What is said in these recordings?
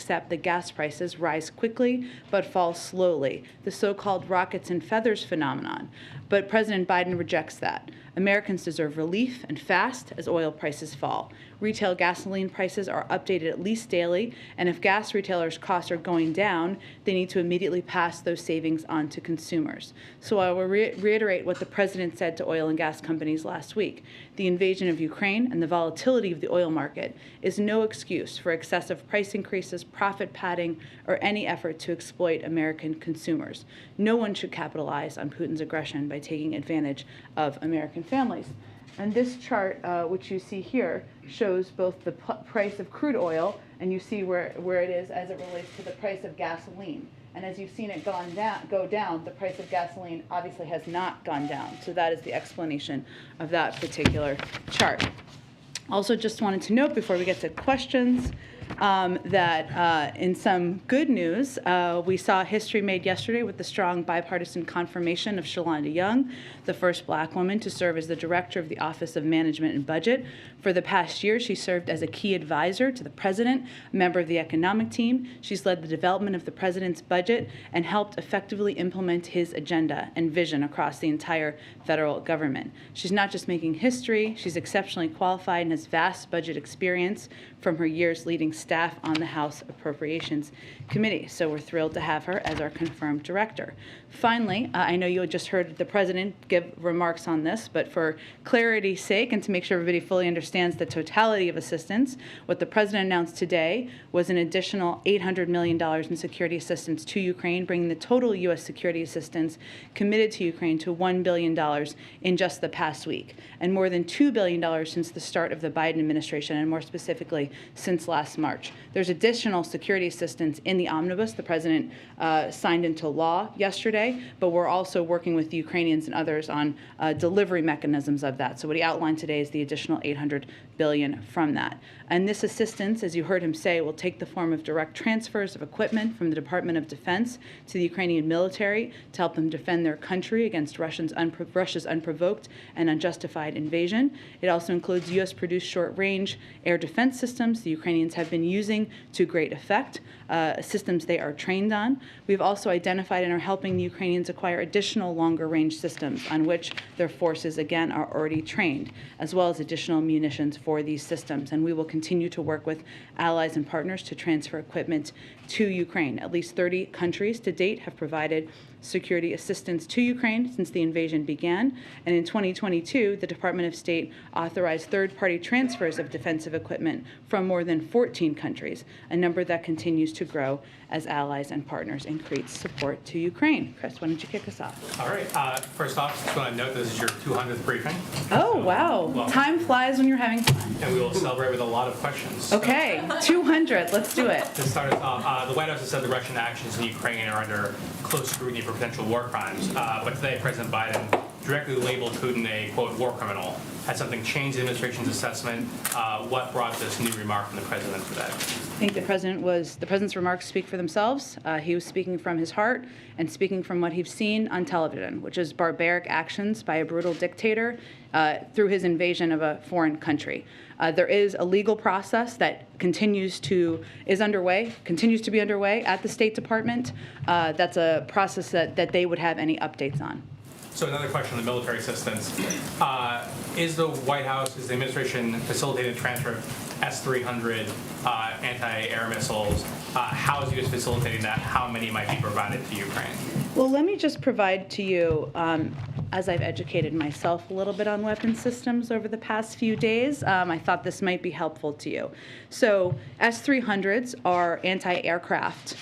accept that gas prices rise quickly but fall slowly, the so-called rockets and feathers phenomenon. But President Biden rejects that. Americans deserve relief and fast as oil prices fall. Retail gasoline prices are updated at least daily, and if gas retailers' costs are going down, they need to immediately pass those savings on to consumers. So I will reiterate what the president said to oil and gas companies last week. The invasion of Ukraine and the volatility of the oil market is no excuse for excessive price increases, profit padding, or any effort to exploit American consumers. No one should capitalize on Putin's aggression by taking advantage of American families. And this chart, which you see here, shows both the price of crude oil, and you see where it is as it relates to the price of gasoline. And as you've seen it go down, the price of gasoline obviously has not gone down. So that is the explanation of that particular chart. Also, just wanted to note before we get to questions that in some good news, we saw history made yesterday with the strong bipartisan confirmation of Shalonda Young, the first black woman to serve as the director of the Office of Management and Budget. For the past year, she served as a key advisor to the president, a member of the economic team. She's led the development of the president's budget and helped effectively implement his agenda and vision across the entire federal government. She's not just making history, she's exceptionally qualified and has vast budget experience from her years leading staff on the House Appropriations Committee. So we're thrilled to have her as our confirmed director. Finally, I know you just heard the president give remarks on this, but for clarity's sake and to make sure everybody fully understands the totality of assistance, what the president announced today was an additional $800 million in security assistance to Ukraine, bringing the total U.S. security assistance committed to Ukraine to $1 billion in just the past week, and more than $2 billion since the start of the Biden administration, and more specifically, since last March. There's additional security assistance in the omnibus the president signed into law yesterday, but we're also working with the Ukrainians and others on delivery mechanisms of that. So what he outlined today is the additional $800 billion from that. And this assistance, as you heard him say, will take the form of direct transfers of equipment from the Department of Defense to the Ukrainian military to help them defend their country against Russia's unprovoked and unjustified invasion. It also includes U.S.-produced short-range air defense systems the Ukrainians have been using to great effect, systems they are trained on. We've also identified and are helping the Ukrainians acquire additional longer-range systems on which their forces, again, are already trained, as well as additional munitions for these systems. And we will continue to work with allies and partners to transfer equipment to Ukraine. At least 30 countries to date have provided security assistance to Ukraine since the invasion began. And in 2022, the Department of State authorized third-party transfers of defensive equipment from more than 14 countries, a number that continues to grow as allies and partners increase support to Ukraine. Chris, why don't you kick us off? All right. First off, just want to note this is your 200th briefing. Oh, wow. Well, time flies when you're having fun. And we will celebrate with a lot of questions. Okay, 200. Let's do it. To start us off, the White House has said the Russian actions in Ukraine are under close scrutiny for potential war crimes. But today, President Biden directly labeled Putin a, quote, war criminal. Has something changed the administration's assessment? What brought this new remark from the president today? I think the president's remarks speak for themselves. He was speaking from his heart and speaking from what he's seen on television, which is barbaric actions by a brutal dictator through his invasion of a foreign country. There is a legal process that continues to be underway at the State Department. That's a process that they would have any updates on. So another question on the military assistance. Is the White House, is the administration facilitating the transfer of S-300 anti-air missiles? How is the U.S. facilitating that? How many might be provided to Ukraine? Well, let me just provide to you, as I've educated myself a little bit on weapon systems over the past few days, I thought this might be helpful to you. So S-300s are anti-aircraft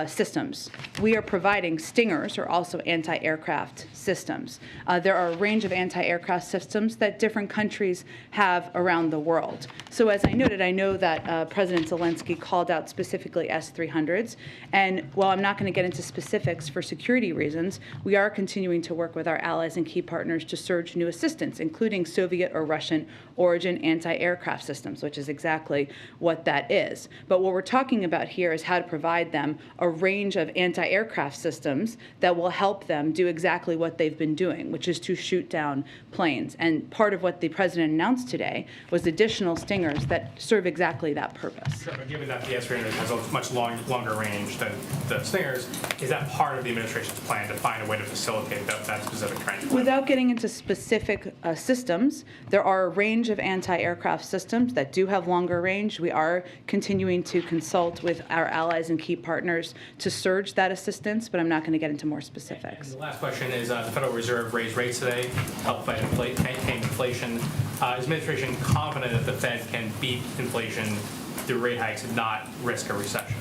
systems. We are providing Stingers, are also anti-aircraft systems. There are a range of anti-aircraft systems that different countries have around the world. So as I noted, I know that President Zelensky called out specifically S-300s, and while I'm not going to get into specifics for security reasons, we are continuing to work with our allies and key partners to surge new assistance, including Soviet or Russian origin anti-aircraft systems, which is exactly what that is. But what we're talking about here is how to provide them a range of anti-aircraft systems that will help them do exactly what they've been doing, which is to shoot down planes. And part of what the president announced today was additional Stingers that serve exactly that purpose. Sure, but given that the S-300 has a much longer range than the Stingers, is that part of the administration's plan to find a way to facilitate that specific training? Without getting into specific systems, there are a range of anti-aircraft systems that do have longer range. We are continuing to consult with our allies and key partners to surge that assistance, but I'm not going to get into more specifics. And the last question is, the Federal Reserve raised rates today to help fight tame inflation. Is the administration confident that the Fed can beat inflation through rate hikes and not risk a recession?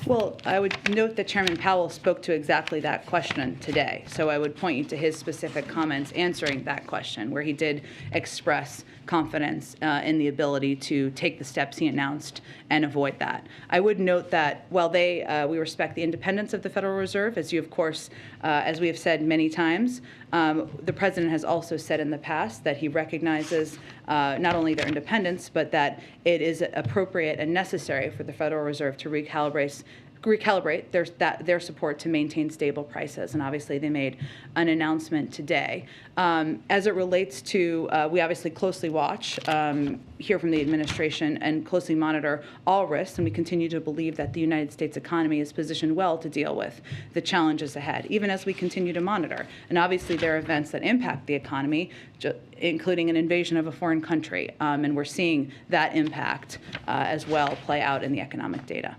Well, I would note that Chairman Powell spoke to exactly that question today. So I would point you to his specific comments answering that question, where he did express confidence in the ability to take the steps he announced and avoid that. I would note that while we respect the independence of the Federal Reserve, as we have said many times, the president has also said in the past that he recognizes not only their independence, but that it is appropriate and necessary for the Federal Reserve to recalibrate their support to maintain stable prices. And obviously they made an announcement today. As it relates to, we obviously closely watch, hear from the administration, and closely monitor all risks, and we continue to believe that the United States economy is positioned well to deal with the challenges ahead, even as we continue to monitor. And obviously there are events that impact the economy, including an invasion of a foreign country, and we're seeing that impact as well play out in the economic data.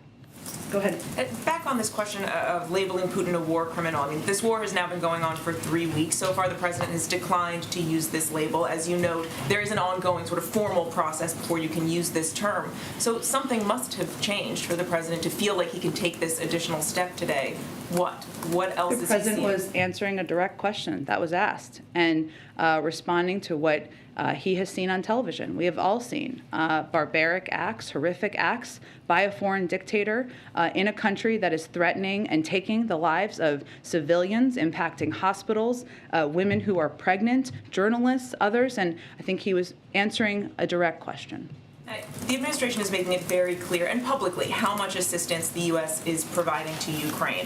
Go ahead. Back on this question of labeling Putin a war criminal. I mean, this war has now been going on for 3 weeks. So far, the president has declined to use this label. As you note, there is an ongoing sort of formal process before you can use this term. So something must have changed for the president to feel like he can take this additional step today. What? What else is he seeing? The president was answering a direct question that was asked and responding to what he has seen on television. We have all seen barbaric acts, horrific acts by a foreign dictator in a country that is threatening and taking the lives of civilians, impacting hospitals, women who are pregnant, journalists, others, and I think he was answering a direct question. The administration is making it very clear and publicly how much assistance the U.S. is providing to Ukraine.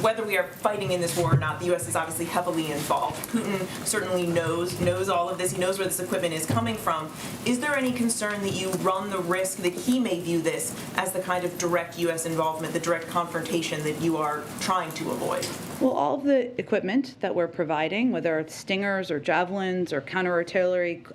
Whether we are fighting in this war or not, the U.S. is obviously heavily involved. Putin certainly knows all of this. He knows where this equipment is coming from. Is there any concern that you run the risk that he may view this as the kind of direct U.S. involvement, the direct confrontation that you are trying to avoid? Well, all of the equipment that we're providing, whether it's Stingers or Javelins or counter-artillery,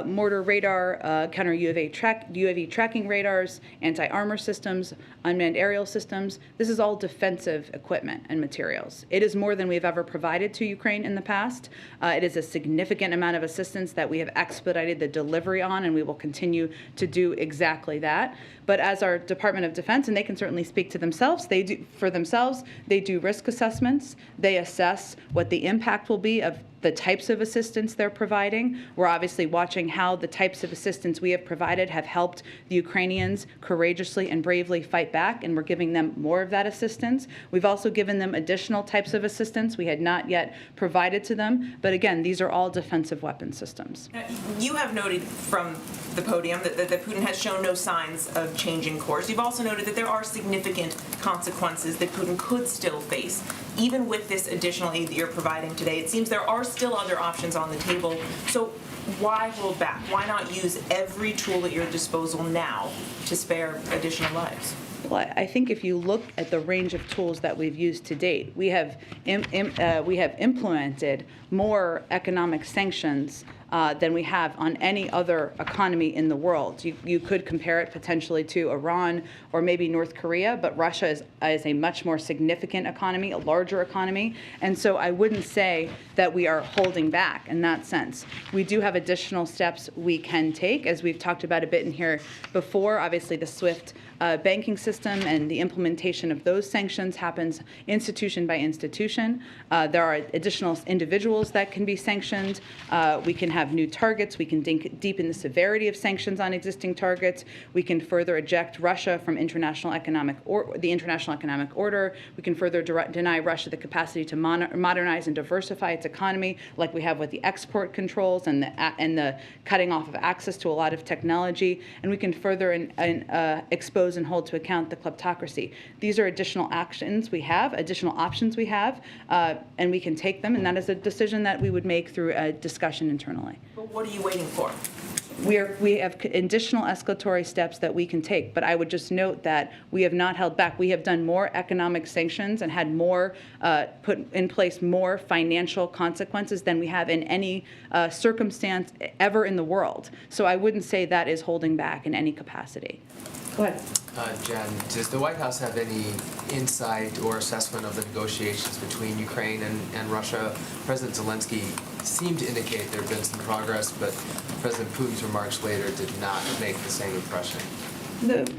mortar radar, counter UAV tracking radars, anti-armor systems, unmanned aerial systems. This is all defensive equipment and materials. It is more than we've ever provided to Ukraine in the past. It is a significant amount of assistance that we have expedited the delivery on, and we will continue to do exactly that. But as our Department of Defense, and they can certainly speak to themselves, they do risk assessments. They assess what the impact will be of the types of assistance they're providing. We're obviously watching how the types of assistance we have provided have helped the Ukrainians courageously and bravely fight back, and we're giving them more of that assistance. We've also given them additional types of assistance we had not yet provided to them. But again, these are all defensive weapon systems. You have noted from the podium that Putin has shown no signs of changing course. You've also noted that there are significant consequences that Putin could still face. Even with this additional aid that you're providing today, it seems there are still other options on the table. So why hold back? Why not use every tool at your disposal now to spare additional lives? Well, I think if you look at the range of tools that we've used to date, we have implemented more economic sanctions than we have on any other economy in the world. You could compare it potentially to Iran or maybe North Korea, but Russia is a much more significant economy, a larger economy, and so I wouldn't say that we are holding back in that sense. We do have additional steps we can take, as we've talked about a bit in here before. Obviously, the SWIFT banking system and the implementation of those sanctions happens institution by institution. There are additional individuals that can be sanctioned. We can have new targets. We can deepen the severity of sanctions on existing targets. We can further eject Russia from the international economic order. We can further deny Russia the capacity to modernize and diversify its economy, like we have with the export controls and the cutting off of access to a lot of technology. And we can further expose and hold to account discount the kleptocracy. These are additional actions we have, additional options we have, and we can take them, and that is a decision that we would make through a discussion internally. But what are you waiting for? We have additional escalatory steps that we can take, but I would just note that we have not held back. We have done more economic sanctions and had more, put in place more financial consequences than we have in any circumstance ever in the world. So I wouldn't say that is holding back in any capacity. Go ahead. Jen, does the White House have any insight or assessment of the negotiations between Ukraine and Russia? President Zelensky seemed to indicate there had been some progress, but President Putin's remarks later did not make the same impression.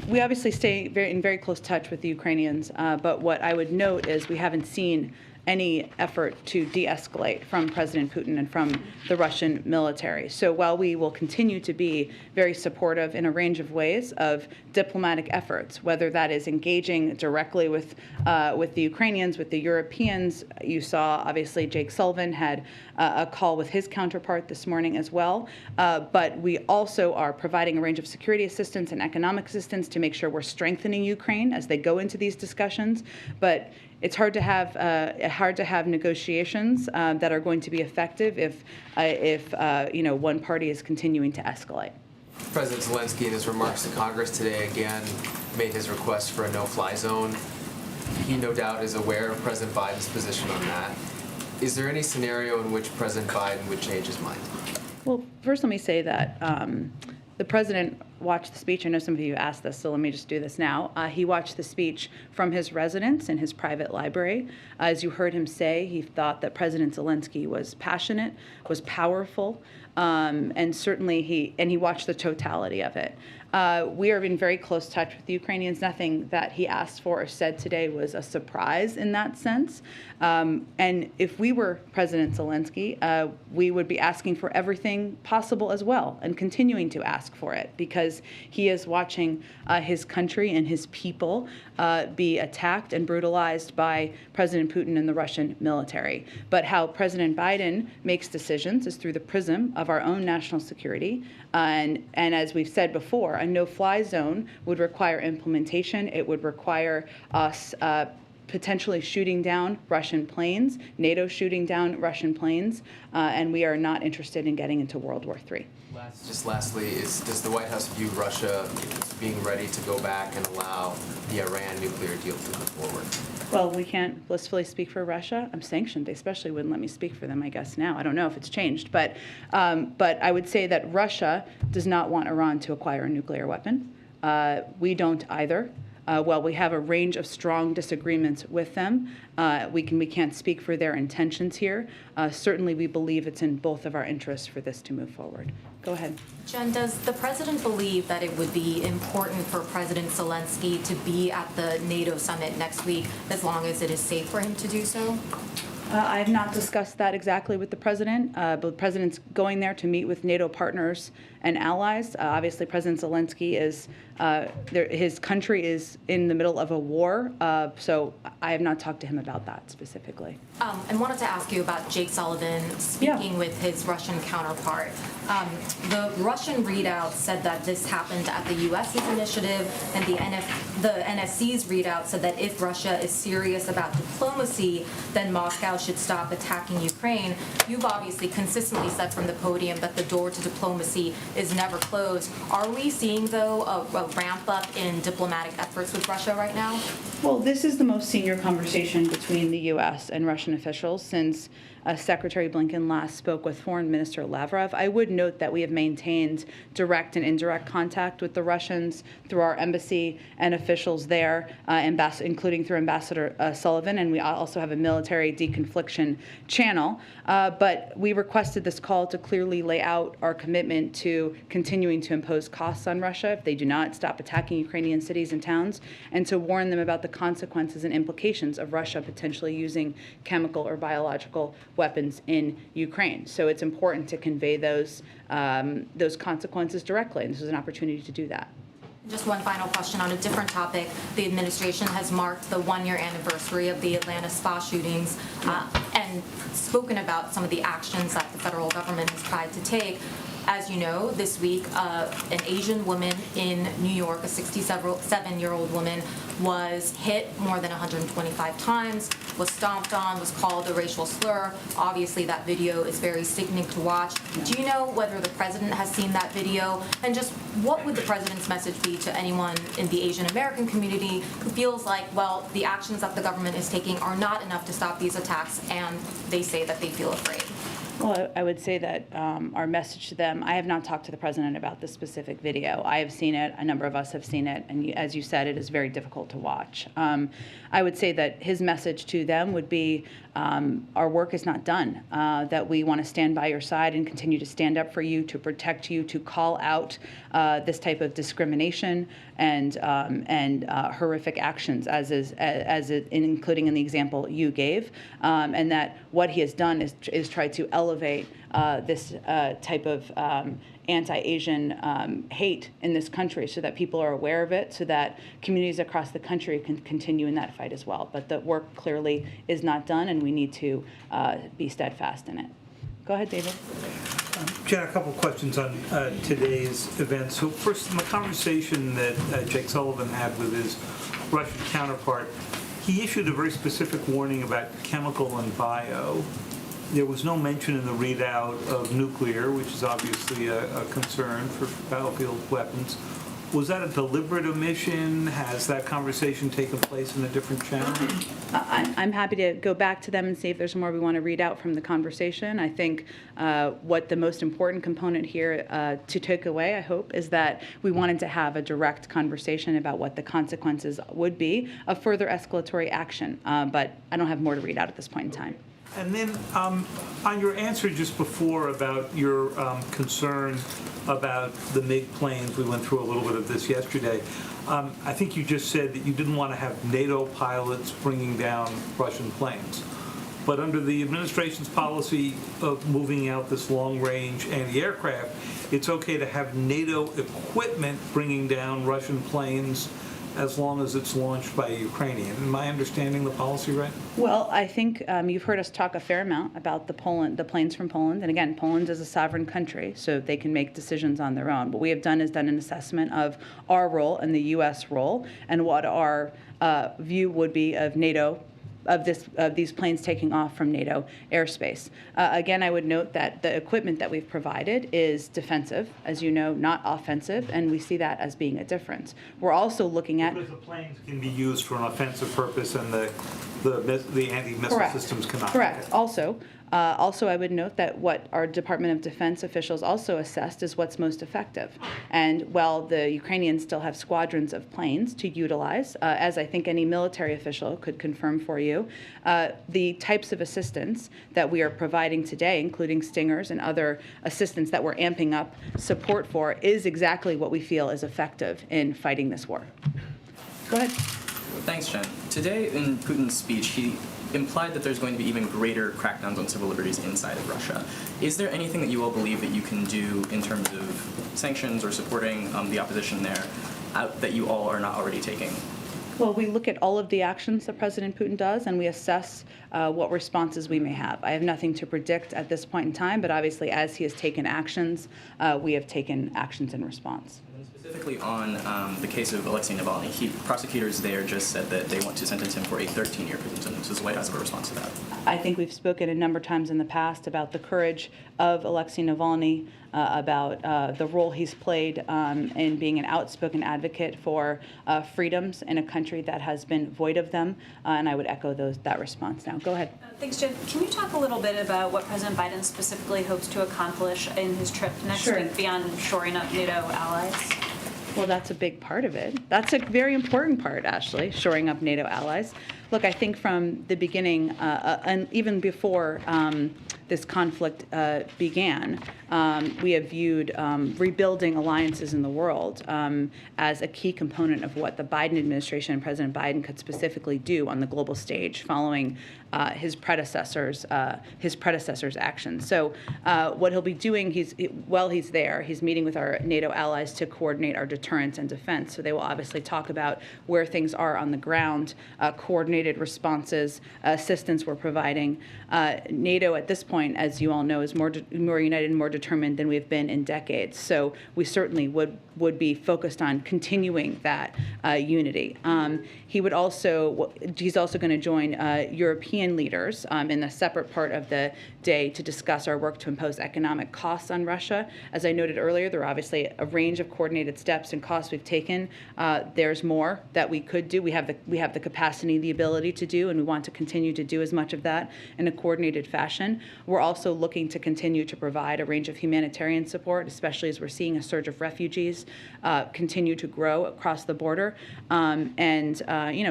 We obviously stay in very close touch with the Ukrainians, but what I would note is we haven't seen any effort to de-escalate from President Putin and from the Russian military. So while we will continue to be very supportive in a range of ways of diplomatic efforts, whether that is engaging directly with the Ukrainians, with the Europeans, you saw obviously Jake Sullivan had a call with his counterpart this morning as well, but we also are providing a range of security assistance and economic assistance to make sure we're strengthening Ukraine as they go into these discussions. But it's hard to have negotiations that are going to be effective if one party is continuing to escalate. President Zelensky, in his remarks to Congress today, again made his request for a no-fly zone. He no doubt is aware of President Biden's position on that. Is there any scenario in which President Biden would change his mind? Well, first let me say that the president watched the speech. I know some of you asked this, so let me just do this now. He watched the speech from his residence in his private library. As you heard him say, he thought that President Zelensky was passionate, was powerful, and certainly he watched the totality of it. We are in very close touch with the Ukrainians. Nothing that he asked for or said today was a surprise in that sense. And if we were President Zelensky, we would be asking for everything possible as well and continuing to ask for it because he is watching his country and his people be attacked and brutalized by President Putin and the Russian military. But how President Biden makes decisions is through the prism of our own national security. And as we've said before, a no-fly zone would require implementation. It would require us potentially shooting down Russian planes, NATO shooting down Russian planes, and we are not interested in getting into World War III. Just lastly, does the White House view Russia being ready to go back and allow the Iran nuclear deal to move forward? Well, we can't blissfully speak for Russia. I'm sanctioned. They especially wouldn't let me speak for them, I guess, now. I don't know if it's changed. But I would say that Russia does not want Iran to acquire a nuclear weapon. We don't either. While we have a range of strong disagreements with them, we can't speak for their intentions here. Certainly, we believe it's in both of our interests for this to move forward. Go ahead. Jen, does the president believe that it would be important for President Zelensky to be at the NATO summit next week as long as it is safe for him to do so? I have not discussed that exactly with the president, but the president's going there to meet with NATO partners and allies. Obviously, President Zelensky is, his country is in the middle of a war, so I have not talked to him about that specifically. I wanted to ask you about Jake Sullivan speaking with his Russian counterpart. The Russian readout said that this happened at the U.S.'s initiative, and the NSC's readout said that if Russia is serious about diplomacy, then Moscow should stop attacking Ukraine. You've obviously consistently said from the podium that the door to diplomacy is never closed. Are we seeing, though, a ramp up in diplomatic efforts with Russia right now? Well, this is the most senior conversation between the U.S. and Russian officials since Secretary Blinken last spoke with Foreign Minister Lavrov. I would note that we have maintained direct and indirect contact with the Russians through our embassy and officials there, including through Ambassador Sullivan, and we also have a military deconfliction channel. But we requested this call to clearly lay out our commitment to continuing to impose costs on Russia if they do not stop attacking Ukrainian cities and towns, and to warn them about the consequences and implications of Russia potentially using chemical or biological weapons in Ukraine. So it's important to convey those consequences directly, and this is an opportunity to do that. Just one final question on a different topic. The administration has marked the one-year anniversary of the Atlanta spa shootings and spoken about some of the actions that the federal government has tried to take. As you know, this week, an Asian woman in New York, a 67-year-old woman, was hit more than 125 times, was stomped on, was called a racial slur. Obviously, that video is very sickening to watch. Do you know whether the president has seen that video? And just what would the president's message be to anyone in the Asian American community who feels like, well, the actions that the government is taking are not enough to stop these attacks, and they say that they feel afraid? Well, I would say that our message to them, I have not talked to the president about this specific video. I have seen it, a number of us have seen it, and as you said, it is very difficult to watch. I would say that his message to them would be, our work is not done, that we want to stand by your side and continue to stand up for you, to protect you, to call out this type of discrimination and horrific actions, including in the example you gave, and that what he has done is try to elevate this type of anti-Asian hate in this country, so that people are aware of it, so that communities across the country can continue in that fight as well. But the work clearly is not done, and we need to be steadfast in it. Go ahead, David. Jen, a couple of questions on today's events. So first, in the conversation that Jake Sullivan had with his Russian counterpart, he issued a very specific warning about chemical and bio. There was no mention in the readout of nuclear, which is obviously a concern for battlefield weapons. Was that a deliberate omission? Has that conversation taken place in a different channel? I'm happy to go back to them and see if there's more we want to read out from the conversation. I think what the most important component here to take away, I hope, is that we wanted to have a direct conversation about what the consequences would be of further escalatory action. But I don't have more to read out at this point in time. And then on your answer just before about your concern about the MiG planes, we went through a little bit of this yesterday. I think you just said that you didn't want to have NATO pilots bringing down Russian planes. But under the administration's policy of moving out this long-range anti-aircraft, it's okay to have NATO equipment bringing down Russian planes as long as it's launched by a Ukrainian. Am I understanding the policy right? Well, I think you've heard us talk a fair amount about the planes from Poland. And again, Poland is a sovereign country, so they can make decisions on their own. What we have done is done an assessment of our role and the U.S. role and what our view would be of NATO, of these planes taking off from NATO airspace. Again, I would note that the equipment that we've provided is defensive, as you know, not offensive, and we see that as being a difference. We're also looking at... Because the planes can be used for an offensive purpose and the anti-missile systems cannot. Correct. Also, I would note that what our Department of Defense officials also assessed is what's most effective. And while the Ukrainians still have squadrons of planes to utilize, as I think any military official could confirm for you, the types of assistance that we are providing today, including Stingers and other assistance that we're amping up support for, is exactly what we feel is effective in fighting this war. Go ahead. Thanks, Jen. Today in Putin's speech, he implied that there's going to be even greater crackdowns on civil liberties inside of Russia. Is there anything that you all believe that you can do in terms of sanctions or supporting the opposition there that you all are not already taking? Well, we look at all of the actions that President Putin does, and we assess what responses we may have. I have nothing to predict at this point in time, but obviously as he has taken actions, we have taken actions in response. Specifically on the case of Alexei Navalny, prosecutors there just said that they want to sentence him for a 13-year prison sentence. Does the White House have a response to that? I think we've spoken a number of times in the past about the courage of Alexei Navalny, about the role he's played in being an outspoken advocate for freedoms in a country that has been void of them, and I would echo that response now. Go ahead. Thanks, Jen. Can you talk a little bit about what President Biden specifically hopes to accomplish in his trip next week beyond shoring up NATO allies? Well, that's a big part of it. That's a very important part, Ashley, shoring up NATO allies. Look, I think from the beginning, and even before this conflict began, we have viewed rebuilding alliances in the world as a key component of what the Biden administration and President Biden could specifically do on the global stage following his predecessor's actions. So what he'll be doing, while he's there, he's meeting with our NATO allies to coordinate our deterrence and defense. So they will obviously talk about where things are on the ground, coordinated responses, assistance we're providing. NATO at this point point, as you all know, is more united and more determined than we've been in decades. So we certainly would be focused on continuing that unity. He's also going to join European leaders in a separate part of the day to discuss our work to impose economic costs on Russia. As I noted earlier, there are obviously a range of coordinated steps and costs we've taken. There's more that we could do. We have the capacity, the ability to do, and we want to continue to do as much of that in a coordinated fashion. We're also looking to continue to provide a range of humanitarian support, especially as we're seeing a surge of refugees continue to grow across the border, and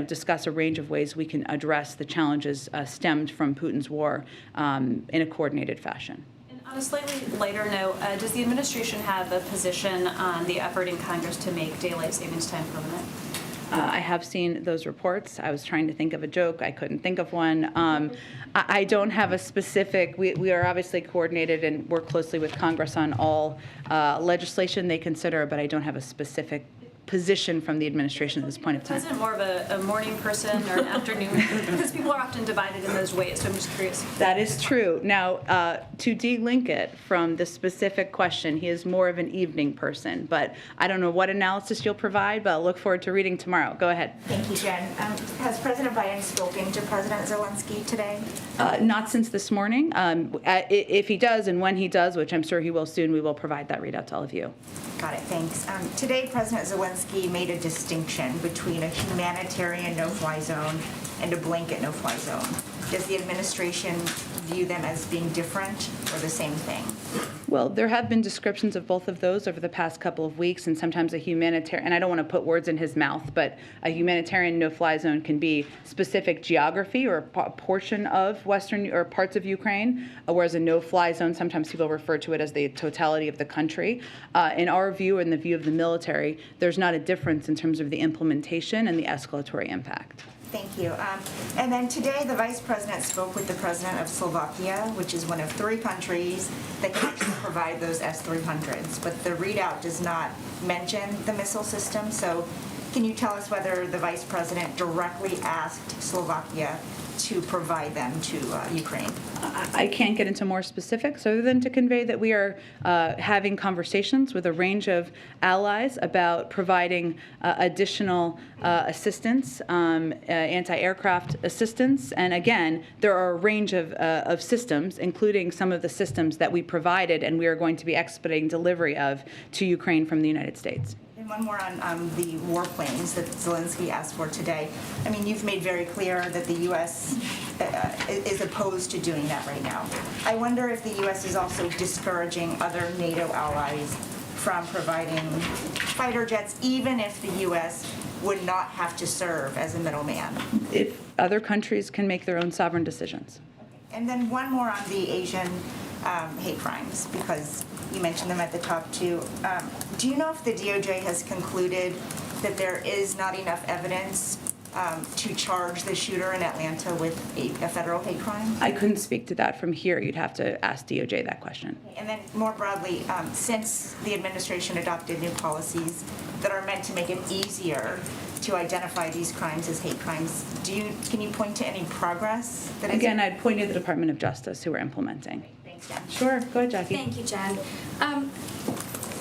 discuss a range of ways we can address the challenges stemmed from Putin's war in a coordinated fashion. And on a slightly lighter note, does the administration have a position on the effort in Congress to make daylight savings time permanent? I have seen those reports. I was trying to think of a joke. I couldn't think of one. I don't have a specific, we are obviously coordinated and work closely with Congress on all legislation they consider, but I don't have a specific position from the administration at this point of time. President more of a morning person or an afternoon? Because people are often divided in those ways, so I'm just curious. That is true. Now, to de-link it from the specific question, he is more of an evening person, but I don't know what analysis you'll provide, but I'll look forward to reading tomorrow. Go ahead. Thank you, Jen. Has President Biden spoken to President Zelensky today? Not since this morning. If he does, and when he does, which I'm sure he will soon, we will provide that readout to all of you. Got it, thanks. Today, President Zelensky made a distinction between a humanitarian no-fly zone and a blanket no-fly zone. Does the administration view them as being different or the same thing? Well, there have been descriptions of both of those over the past couple of weeks, and sometimes a humanitarian, and I don't want to put words in his mouth, but a humanitarian no-fly zone can be specific geography or a portion of Western or parts of Ukraine, whereas a no-fly zone, sometimes people refer to it as the totality of the country. In our view, in the view of the military, there's not a difference in terms of the implementation and the escalatory impact. Thank you. And then today, the Vice President spoke with the President of Slovakia, which is one of 3 countries that can actually provide those S-300s. But the readout does not mention the missile system. So can you tell us whether the Vice President directly asked Slovakia to provide them to Ukraine? I can't get into more specifics other than to convey that we are having conversations with a range of allies about providing additional assistance, anti-aircraft assistance. And again, there are a range of systems, including some of the systems that we provided and we are going to be expediting delivery of to Ukraine from the United States. And one more on the warplanes that Zelensky asked for today. I mean, you've made very clear that the U.S. is opposed to doing that right now. I wonder if the U.S. is also discouraging other NATO allies from providing fighter jets, even if the U.S. would not have to serve as a middleman. If other countries can make their own sovereign decisions. And then one more on the Asian hate crimes, because you mentioned them at the top too. Do you know if the DOJ has concluded that there is not enough evidence to charge the shooter in Atlanta with a federal hate crime? I couldn't speak to that from here. You'd have to ask DOJ that question. And then more broadly, since the administration adopted new policies that are meant to make it easier to identify these crimes as hate crimes, can you point to any progress? Again, I'd point to the Department of Justice who are implementing. Thanks, Jen. Sure, go ahead, Jackie. Thank you, Jen.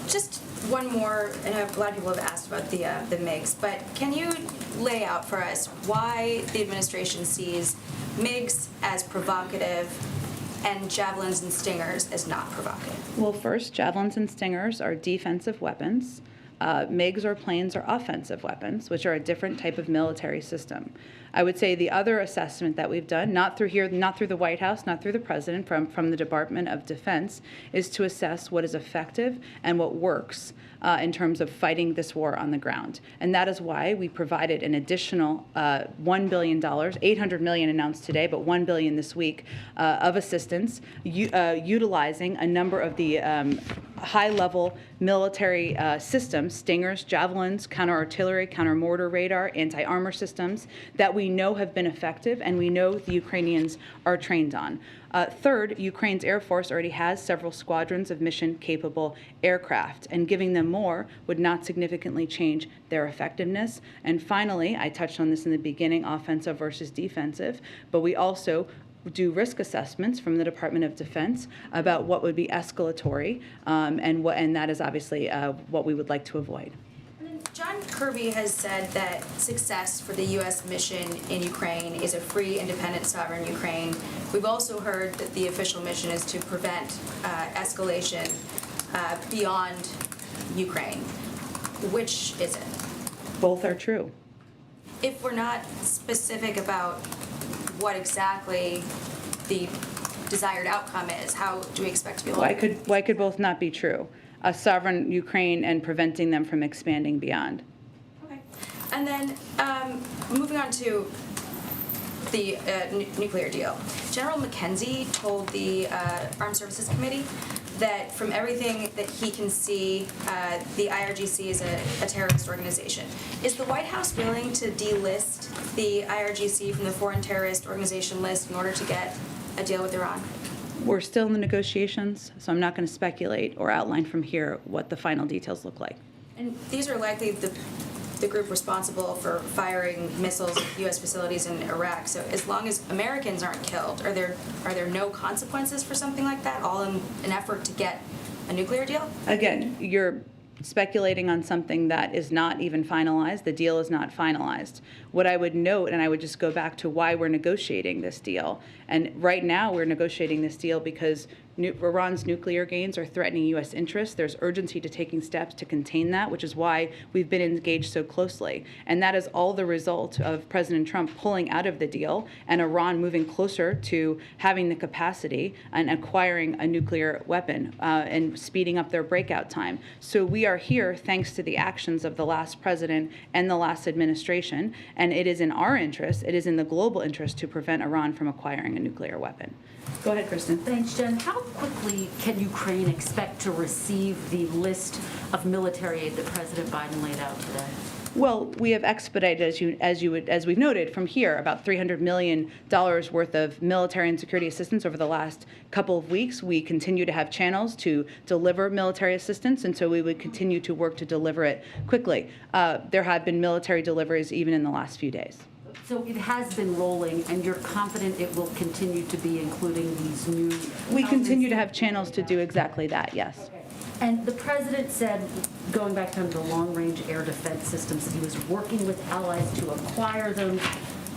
Just one more, and a lot of people have asked about the MiGs, but can you lay out for us why the administration sees MiGs as provocative and Javelins and Stingers as not provocative? Well, first, Javelins and Stingers are defensive weapons. MiGs or planes are offensive weapons, which are a different type of military system. I would say the other assessment that we've done, not through the White House, not through the President, from the Department of Defense, is to assess what is effective and what works in terms of fighting this war on the ground. And that is why we provided an additional $1 billion, $800 million announced today, but $1 billion this week of assistance, utilizing a number of the high-level military systems, Stingers, Javelins, counter-artillery, counter-mortar radar, anti-armor systems that we know have been effective and we know the Ukrainians are trained on. Third, Ukraine's Air Force already has several squadrons of mission-capable aircraft, and giving them more would not significantly change their effectiveness. And finally, I touched on this in the beginning, offensive versus defensive, but we also do risk assessments from the Department of Defense about what would be escalatory, and that is obviously what we would like to avoid. John Kirby has said that success for the U.S. mission in Ukraine is a free, independent, sovereign Ukraine. We've also heard that the official mission is to prevent escalation beyond Ukraine. Which is it? Both are true. If we're not specific about what exactly the desired outcome is, how do we expect to be able to... Why could both not be true? A sovereign Ukraine and preventing them from expanding beyond. Okay. And then moving on to the nuclear deal. General McKenzie told the Armed Services Committee that from everything that he can see, the IRGC is a terrorist organization. Is the White House willing to delist the IRGC from the foreign terrorist organization list in order to get a deal with Iran? We're still in the negotiations, so I'm not going to speculate or outline from here what the final details look like. And these are likely the group responsible for firing missiles at U.S. facilities in Iraq. So as long as Americans aren't killed, are there no consequences for something like that, all in an effort to get a nuclear deal? Again, you're speculating on something that is not even finalized. The deal is not finalized. What I would note, and I would just go back to why we're negotiating this deal, and right now we're negotiating this deal because Iran's nuclear gains are threatening U.S. interests. There's urgency to taking steps to contain that, which is why we've been engaged so closely. And that is all the result of President Trump pulling out of the deal and Iran moving closer to having the capacity and acquiring a nuclear weapon and speeding up their breakout time. So we are here thanks to the actions of the last president and the last administration, and it is in our interest, it is in the global interest to prevent Iran from acquiring a nuclear weapon. Go ahead, Kristen. Thanks, Jen. How quickly can Ukraine expect to receive the list of military aid that President Biden laid out today? Well, we have expedited, as we've noted from here, about $300 million worth of military and security assistance over the last couple of weeks. We continue to have channels to deliver military assistance, and so we would continue to work to deliver it quickly. There have been military deliveries even in the last few days. So it has been rolling, and you're confident it will continue to be, including these new... We continue to have channels to do exactly that, yes. Okay. And the president said, going back to the long-range air defense systems, that he was working with allies to acquire them.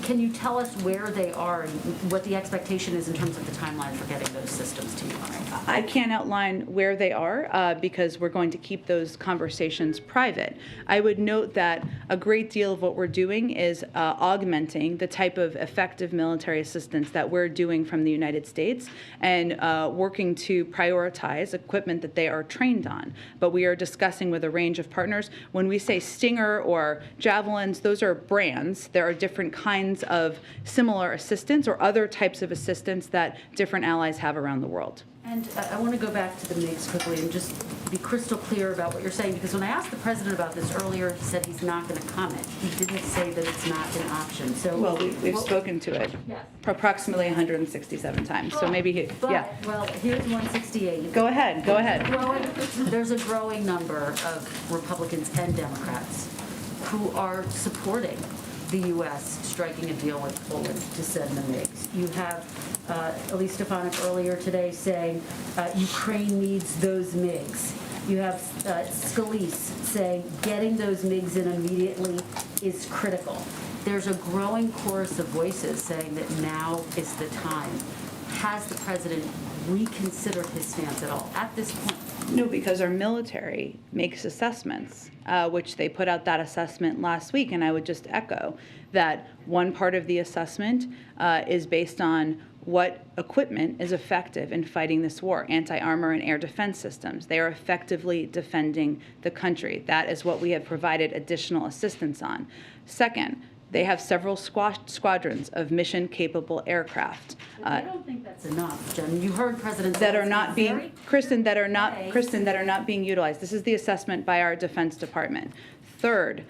Can you tell us where they are and what the expectation is in terms of the timeline for getting those systems to Ukraine? I can't outline where they are because we're going to keep those conversations private. I would note that a great deal of what we're doing is augmenting the type of effective military assistance that we're doing from the United States and working to prioritize equipment that they are trained on. But we are discussing with a range of partners. When we say Stinger or Javelins, those are brands. There are different kinds of similar assistance or other types of assistance that different allies have around the world. And I want to go back to the MiGs quickly and just be crystal clear about what you're saying, because when I asked the president about this earlier, he said he's not going to comment. He didn't say that it's not an option. So, well, we've spoken to it approximately 167 times. So maybe well, here's 168. Go ahead. There's a growing number of Republicans and Democrats who are supporting the U.S. striking a deal with Poland to send the MiGs. You have Elise Stefanik earlier today saying Ukraine needs those MiGs. You have Scalise saying getting those MiGs in immediately is critical. There's a growing chorus of voices saying that now is the time. Has the president reconsidered his stance at all at this point? No, because our military makes assessments, which they put out that assessment last week, and I would just echo that one part of the assessment is based on what equipment is effective in fighting this war, anti-armor and air defense systems. They are effectively defending the country. That is what we have provided additional assistance on. Second, they have several squadrons of mission-capable aircraft. I don't think that's enough, Jen. You heard President that are not being, Kristen, that are not being utilized. This is the assessment by our Defense Department. Third,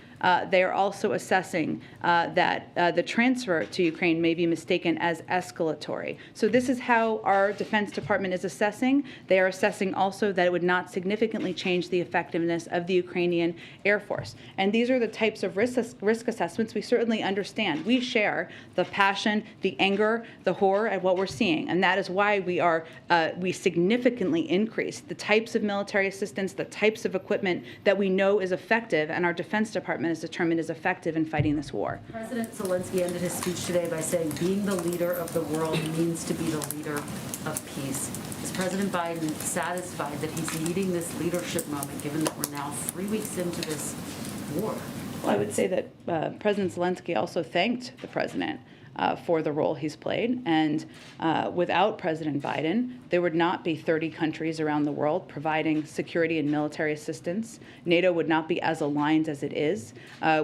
They are also assessing that the transfer to Ukraine may be mistaken as escalatory. So this is how our Defense Department is assessing. They are assessing also that it would not significantly change the effectiveness of the Ukrainian Air Force. And these are the types of risk assessments we certainly understand. We share the passion, the anger, the horror at what we're seeing. And that is why we significantly increase the types of military assistance, the types of equipment that we know is effective, and our Defense Department is determined is effective in fighting this war. President Zelensky ended his speech today by saying, being the leader of the world means to be the leader of peace. Is President Biden satisfied that he's leading this leadership moment, given that we're now 3 weeks into this war? Well, I would say that President Zelensky also thanked the president for the role he's played. And without President Biden, there would not be 30 countries around the world providing security and military assistance. NATO would not be as aligned as it is.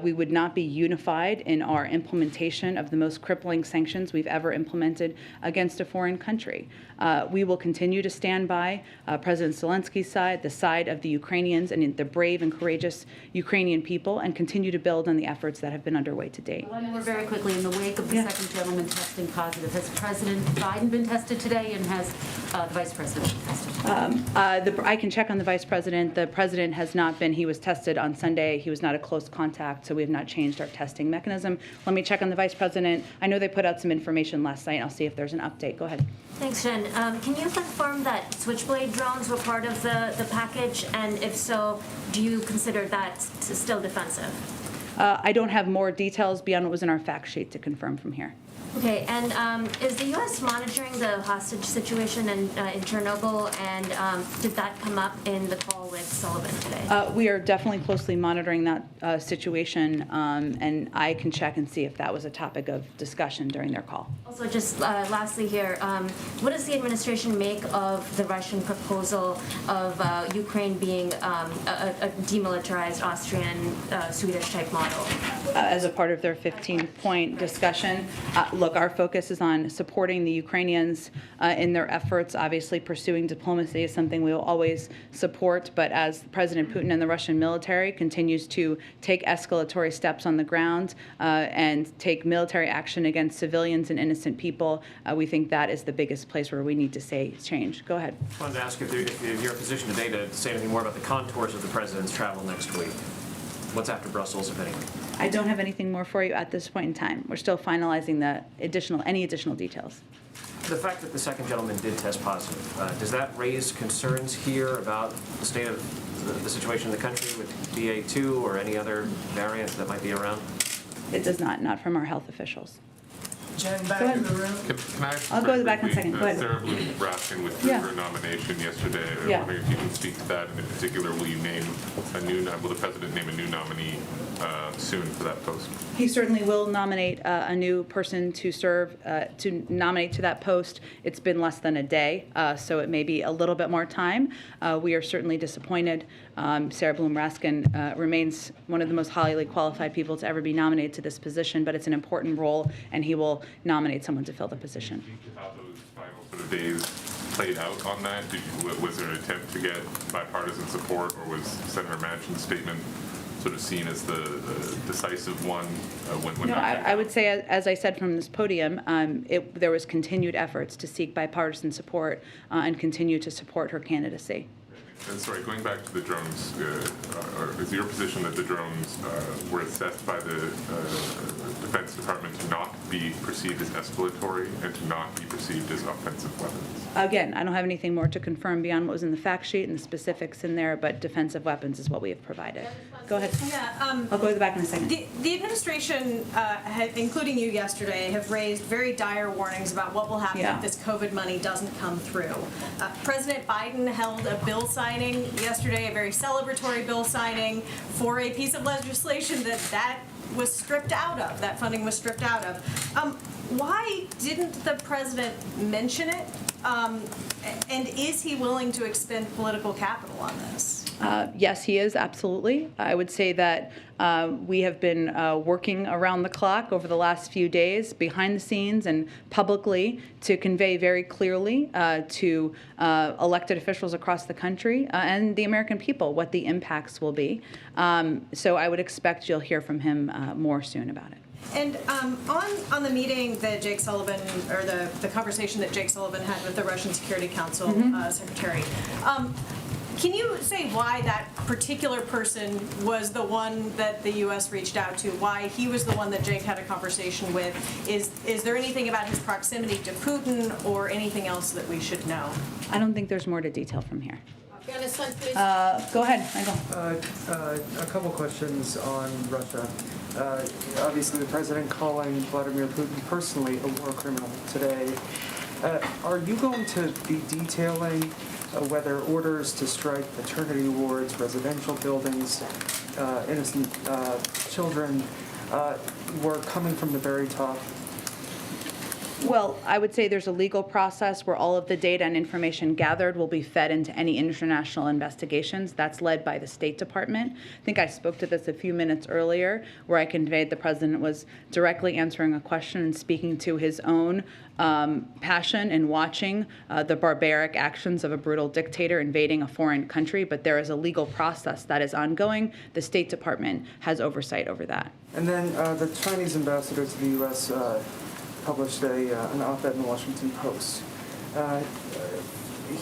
We would not be unified in our implementation of the most crippling sanctions we've ever implemented against a foreign country. We will continue to stand by President Zelensky's side, the side of the Ukrainians and the brave and courageous Ukrainian people, and continue to build on the efforts that have been underway to date. One more very quickly, in the wake of the second gentleman testing positive, has President Biden been tested today, and has the Vice President been tested? I can check on the Vice President. The President has not been. He was tested on Sunday. He was not a close contact, so we have not changed our testing mechanism. Let me check on the Vice President. I know they put out some information last night. I'll see if there's an update. Go ahead. Thanks, Jen. Can you confirm that Switchblade drones were part of the package? And if so, do you consider that still defensive? I don't have more details beyond what was in our fact sheet to confirm from here. Okay, and is the U.S. monitoring the hostage situation in Chernobyl, and did that come up in the call with Sullivan today? We are definitely closely monitoring that situation, and I can check and see if that was a topic of discussion during their call. Also, just lastly here, what does the administration make of the Russian proposal of Ukraine being a demilitarized Austrian, Swedish-type model? As a part of their 15-point discussion, look, our focus is on supporting the Ukrainians in their efforts. Obviously, pursuing diplomacy is something we will always support, but as President Putin and the Russian military continues to take escalatory steps on the ground and take military action against civilians and innocent people, we think that is the biggest place where we need to say change. Go ahead. I wanted to ask if you're in a position today to say anything more about the contours of the president's travel next week. What's after Brussels, if anything? I don't have anything more for you at this point in time. We're still finalizing any additional details. The fact that the second gentleman did test positive, does that raise concerns here about the state of the situation in the country with BA2 or any other variant that might be around? It does not from our health officials. Jen, back in the room. Can I I'll go back in a second. Go ahead. Sarah Bloom Raskin withdrew her nomination yesterday. I'm wondering if you can speak to that, and in particular, will the president name a new nominee soon for that post? He certainly will nominate a new person to serve, to nominate to that post. It's been less than a day, so it may be a little bit more time. We are certainly disappointed. Sarah Bloom Raskin remains one of the most highly qualified people to ever be nominated to this position, but it's an important role, and he will nominate someone to fill the position. How those final sort of days played out on that? Was there an attempt to get bipartisan support, or was Senator Manchin's statement sort of seen as the decisive one? No, I would say, as I said from this podium, there was continued efforts to seek bipartisan support and continue to support her candidacy. And sorry, going back to the drones, is your position that the drones were assessed by the Defense Department to not be perceived as escalatory and to not be perceived as offensive weapons? Again, I don't have anything more to confirm beyond what was in the fact sheet and the specifics in there, but defensive weapons is what we have provided. Go ahead. Yeah, I'll go to the back in a second. The administration, including you yesterday, have raised very dire warnings about what will happen if this COVID money doesn't come through. President Biden held a bill signing yesterday, a very celebratory bill signing for a piece of legislation that was stripped out of, that funding was stripped out of. Why didn't the president mention it? And is he willing to expend political capital on this? Yes, he is, absolutely. I would say that we have been working around the clock over the last few days, behind the scenes and publicly, to convey very clearly to elected officials across the country and the American people what the impacts will be. So I would expect you'll hear from him more soon about it. And on the meeting that Jake Sullivan, or the conversation that Jake Sullivan had with the Russian Security Council secretary, can you say why that particular person was the one that the U.S. reached out to, why he was the one that Jake had a conversation with? Is there anything about his proximity to Putin or anything else that we should know? I don't think there's more to detail from here. Afghanistan, please. Go ahead, Michael. A couple questions on Russia. Obviously, the president calling Vladimir Putin personally a war criminal today. Are you going to be detailing whether orders to strike maternity wards, residential buildings, innocent children were coming from the very top? Well, I would say there's a legal process where all of the data and information gathered will be fed into any international investigations. That's led by the State Department. I think I spoke to this a few minutes earlier, where I conveyed the president was directly answering a question and speaking to his own passion in watching the barbaric actions of a brutal dictator invading a foreign country. But there is a legal process that is ongoing. The State Department has oversight over that. And then the Chinese ambassador to the U.S. Published an op-ed in the Washington Post.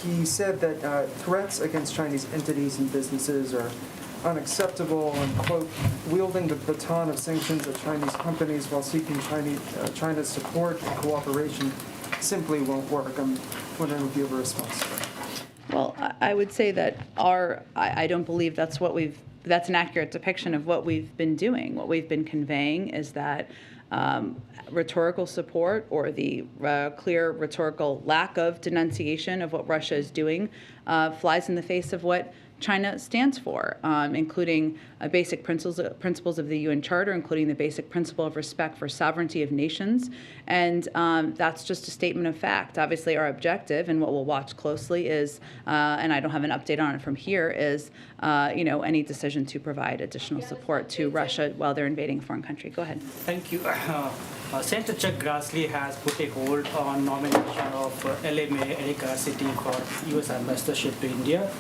He said that threats against Chinese entities and businesses are unacceptable and, quote, wielding the baton of sanctions at Chinese companies while seeking China's support and cooperation simply won't work. I'm wondering if you have a response to that. Well, I would say that I don't believe that's an accurate depiction of what we've been doing. What we've been conveying is that rhetorical support or the clear rhetorical lack of denunciation of what Russia is doing flies in the face of what China stands for, including basic principles of the UN Charter, including the basic principle of respect for sovereignty of nations. And that's just a statement of fact. Obviously, our objective and what we'll watch closely is, and I don't have an update on it from here, is any decision to provide additional support to Russia while they're invading a foreign country. Go ahead. Thank you. Senator Chuck Grassley has put a hold on nomination of LMA Erika City for U.S. ambassadorship to India.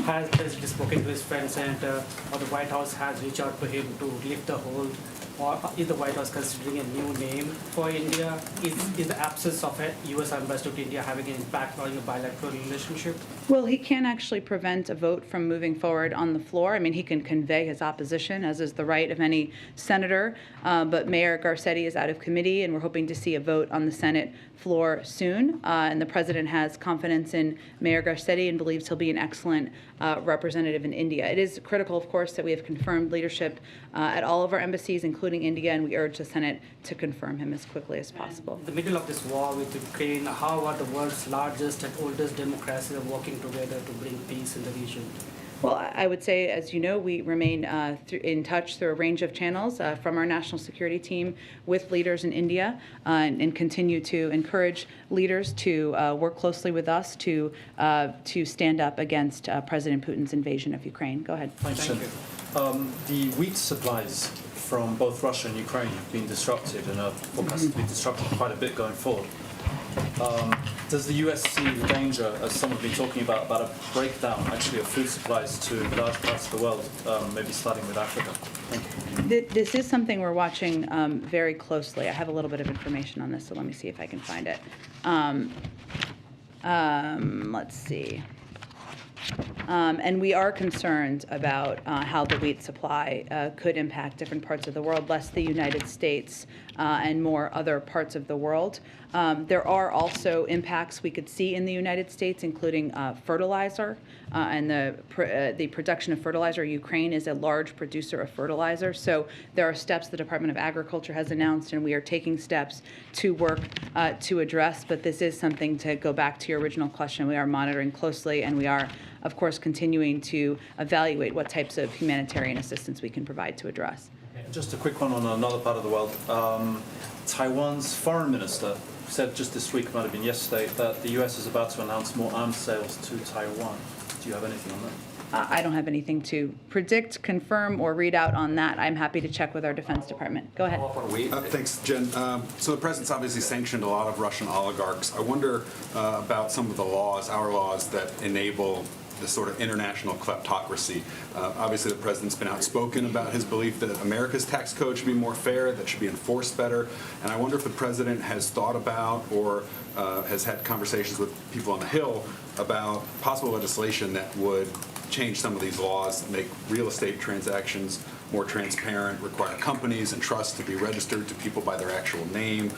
Has President spoken to his friend Senator, or the White House has reached out to him to lift the hold? Or is the White House considering a new name for India? Is the absence of a U.S. ambassador to India having an impact on your bilateral relationship? Well, he can't actually prevent a vote from moving forward on the floor. I mean, he can convey his opposition, as is the right of any senator. But Mayor Garcetti is out of committee, and we're hoping to see a vote on the Senate floor soon. And the president has confidence in Mayor Garcetti and believes he'll be an excellent representative in India. It is critical, of course, that we have confirmed leadership at all of our embassies, including India, and we urge the Senate to confirm him as quickly as possible. In the middle of this war with Ukraine, how are the world's largest and oldest democracies working together to bring peace in the region? Well, I would say, as you know, we remain in touch through a range of channels from our national security team with leaders in India and continue to encourage leaders to work closely with us to stand up against President Putin's invasion of Ukraine. Go ahead. Thank you. The wheat supplies from both Russia and Ukraine have been disrupted and are forecast to be disrupted quite a bit going forward. Does the US see the danger, as some have been talking about a breakdown actually of food supplies to large parts of the world, maybe starting with Africa? Thank you. This is something we're watching very closely. I have a little bit of information on this, so let me see if I can find it. Let's see. And we are concerned about how the wheat supply could impact different parts of the world, less the United States and more other parts of the world. There are also impacts we could see in the United States, including fertilizer and the production of fertilizer. Ukraine is a large producer of fertilizer, so there are steps the Department of Agriculture has announced, and we are taking steps to work to address. But this is something, to go back to your original question, we are monitoring closely, and we are, of course, continuing to evaluate what types of humanitarian assistance we can provide to address. Just a quick one on another part of the world. Taiwan's foreign minister said just this week, might have been yesterday, that the US is about to announce more arms sales to Taiwan. Do you have anything on that? I don't have anything to predict, confirm, or read out on that. I'm happy to check with our Defense Department. Go ahead. Thanks, Jen. So the president's obviously sanctioned a lot of Russian oligarchs. I wonder about some of the laws, our laws, that enable this sort of international kleptocracy. Obviously, the president's been outspoken about his belief that America's tax code should be more fair, that should be enforced better. And I wonder if the president has thought about or has had conversations with people on the Hill about possible legislation that would change some of these laws, make real estate transactions more transparent, require companies and trusts to be registered to people by their actual name,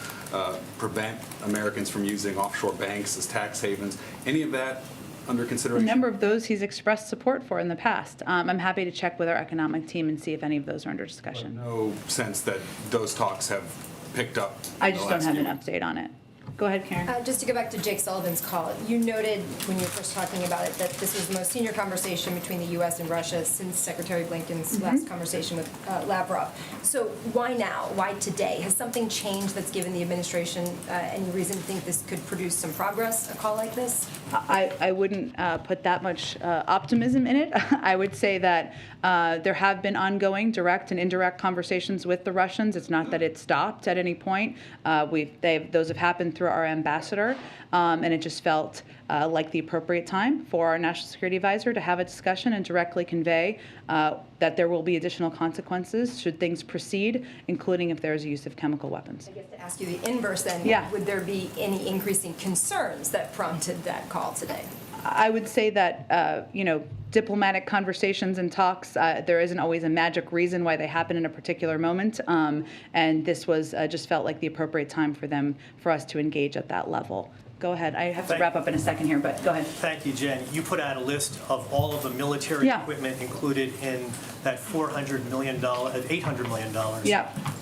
prevent Americans from using offshore banks as tax havens. Any of that under consideration? A number of those he's expressed support for in the past. I'm happy to check with our economic team and see if any of those are under discussion. No sense that those talks have picked up. I just don't have an update on it. Go ahead, Karen. Just to go back to Jake Sullivan's call, you noted when you were first talking about it that this was the most senior conversation between the U.S. and Russia since Secretary Blinken's last conversation with Lavrov. So why now? Why today? Has something changed that's given the administration any reason to think this could produce some progress, a call like this? I wouldn't put that much optimism in it. I would say that there have been ongoing direct and indirect conversations with the Russians. It's not that it stopped at any point. Those have happened through our ambassador, and it just felt like the appropriate time for our national security advisor to have a discussion and directly convey that there will be additional consequences should things proceed, including if there is a use of chemical weapons. I guess to ask you the inverse then, would there be any increasing concerns that prompted that call today? I would say that, diplomatic conversations and talks, there isn't always a magic reason why they happen in a particular moment, and this was just felt like the appropriate time for us to engage at that level. Go ahead. I have to wrap up in a second here, but go ahead. Thank you, Jen. You put out a list of all of the military equipment included in that $800 million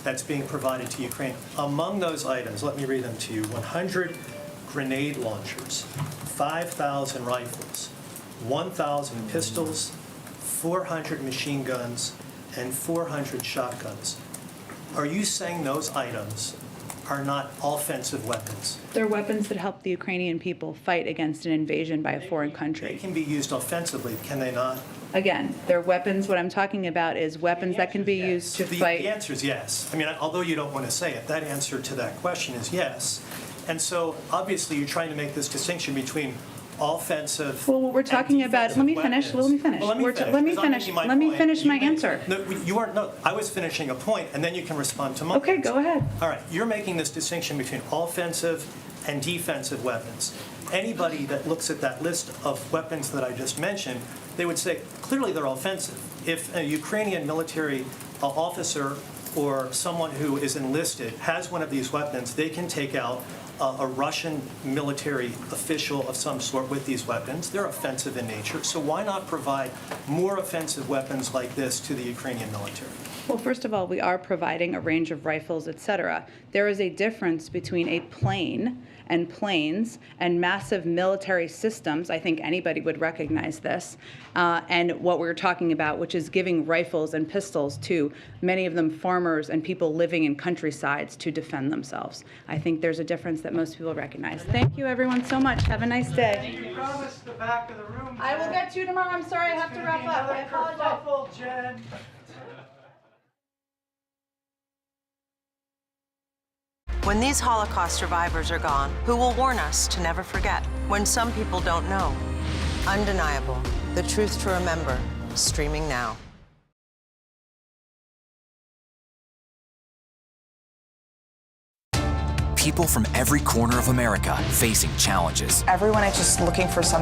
that's being provided to Ukraine. Among those items, let me read them to you: 100 grenade launchers, 5,000 rifles, 1,000 pistols, 400 machine guns, and 400 shotguns. Are you saying those items are not offensive weapons? They're weapons that help the Ukrainian people fight against an invasion by a foreign country. They can be used offensively, can they not? Again, they're weapons. What I'm talking about is weapons that can be used to fight. The answer is yes. I mean, although you don't want to say it, that answer to that question is yes. And so, obviously, you're trying to make this distinction between offensive. Well, what we're talking about. Let me finish. Let me finish. Well, let me finish my answer. No, you aren't. No, I was finishing a point, and then you can respond to mine. Okay, go ahead. All right, you're making this distinction between offensive and defensive weapons. Anybody that looks at that list of weapons that I just mentioned, they would say clearly they're offensive. If a Ukrainian military officer or someone who is enlisted has one of these weapons, they can take out a Russian military official of some sort with these weapons. They're offensive in nature. So why not provide more offensive weapons like this to the Ukrainian military? Well, first of all, we are providing a range of rifles, etc. There is a difference between a plane and planes and massive military systems. I think anybody would recognize this. And what we're talking about, which is giving rifles and pistols to many of them farmers and people living in countrysides to defend themselves. I think there's a difference that most people recognize. Thank you, everyone, so much. Have a nice day. You promised the back of the room. I will get to you tomorrow. I'm sorry, I have to wrap up. I apologize. Jen. When these Holocaust survivors are gone, who will warn us to never forget? When some people don't know. Undeniable. The Truth to Remember. Streaming now. People from every corner of America facing challenges. Everyone is just looking for some